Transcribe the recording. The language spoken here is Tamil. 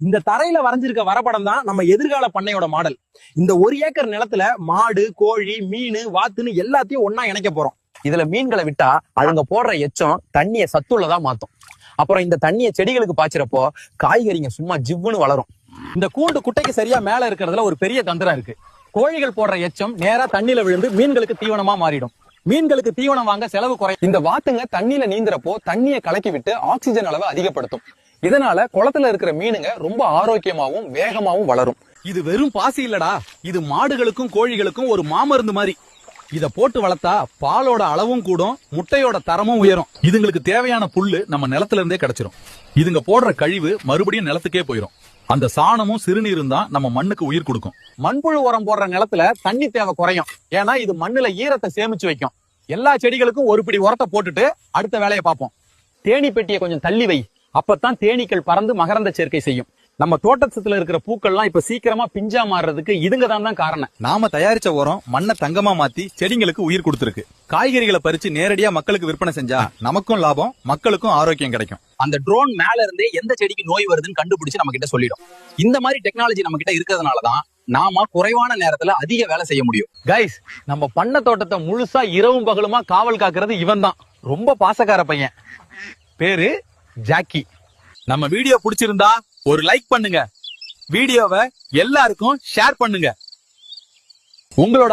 இந்த தரையில வரைஞ்சிருக்க வரைபடம் தான் நம்ம எதிர்கால பண்ணையோட மாடல். இந்த 1 ஏக்கர் நிலத்துல மாடு, கோழி, மீன், வாத்துன்னு எல்லாத்தையும் ஒன்னா இணைக்க போறோம். இதுல மீன்களை விட்டா அதுங்க போடுற எச்சம் தண்ணிய சத்துள்ளதா மாத்தும். அப்புறம் இந்த தண்ணிய செடிகளுக்கு பாய்ச்சறப்போ காய்கறிங்க சும்மா ஜிவ்வுன்னு வளரும். இந்த கூண்டு குட்டைக்கு சரியா மேல இருக்கிறதுல ஒரு பெரிய தந்திரம் இருக்கு. கோழிகள் போடுற எச்சம் நேரா தண்ணியில விழுந்து மீன்களுக்கு தீவனமா மாறிடும். மீன்களுக்கு தீவனம் வாங்க செலவு குறை. இந்த வாத்துங்க தண்ணியில நீந்துறப்போ தண்ணியை கலக்கி விட்டு ஆக்சிஜன் அளவை அதிகப்படுத்தும். இதனால குளத்துல இருக்கிற மீனுங்க ரொம்ப ஆரோக்கியமாவும் வேகமாவும் வளரும். இது வெறும் பாசி இல்லடா, இது மாடுகளுக்கும் கோழிகளுக்கும் ஒரு மாமருந்து மாதிரி. இத போட்டு வளர்த்தா பாலோட அளவும் கூடும், முட்டையோட தரமும் உயரும். இதுங்களுக்கு தேவையான புல்லு நம்ம நிலத்துல இருந்தே கிடைச்சிரும். இதுங்க போடுற கழிவு மறுபடியும் நிலத்துக்கே போயிடும். அந்த சாணமும் சிறுநீரும் தான் நம்ம மண்ணுக்கு உயிர் கொடுக்கும். மண்புழு உரம் போடுற நிலத்துல தண்ணி தேவை குறையும். ஏன்னா இது மண்ணுல ஈரத்தை சேமிச்சு வைக்கும். எல்லா செடிகளுக்கும் ஒரு பிடி உரத்தை போட்டுட்டு அடுத்த வேலையை பார்ப்போம். தேனி பெட்டியை கொஞ்சம் தள்ளி வை, அப்பதான் தேனீக்கள் பறந்து மகரந்த சேர்க்கை செய்யும். நம்ம தோட்டத்துல இருக்கிற பூக்கள்லாம் இப்ப சீக்கிரமா பிஞ்சா மாறுறதுக்கு இதுங்க தான் காரணம். நாம தயாரிச்ச உரம் மண்ணை தங்கமா மாத்தி செடிங்களுக்கு உயிர் கொடுத்திருக்கு. காய்கறிகளை பறிச்சு நேரடியா மக்களுக்கு விற்பனை செஞ்சா நமக்கும் லாபம், மக்களுக்கும் ஆரோக்கியம் கிடைக்கும். அந்த ட்ரோன் மேல இருந்தே எந்த செடிக்கு நோய் வருதுன்னு கண்டுபிடிச்சு நம்ம கிட்ட சொல்லிடும். இந்த மாதிரி டெக்னாலஜி நம்ம கிட்ட இருக்கிறதுனாலதான் நாம குறைவான நேரத்துல அதிக வேலை செய்ய முடியும். கைஸ், நம்ம பண்ண தோட்டத்தை முழுசா இரவும் பகலுமா காவல் காக்குறது இவன் தான். ரொம்ப பாசக்கார பையன். பேரு ஜாக்கி. நம்ம வீடியோ பிடிச்சிருந்தா ஒரு லைக் பண்ணுங்க. வீடியோவை எல்லாருக்கும் ஷேர் பண்ணுங்க. உங்களோட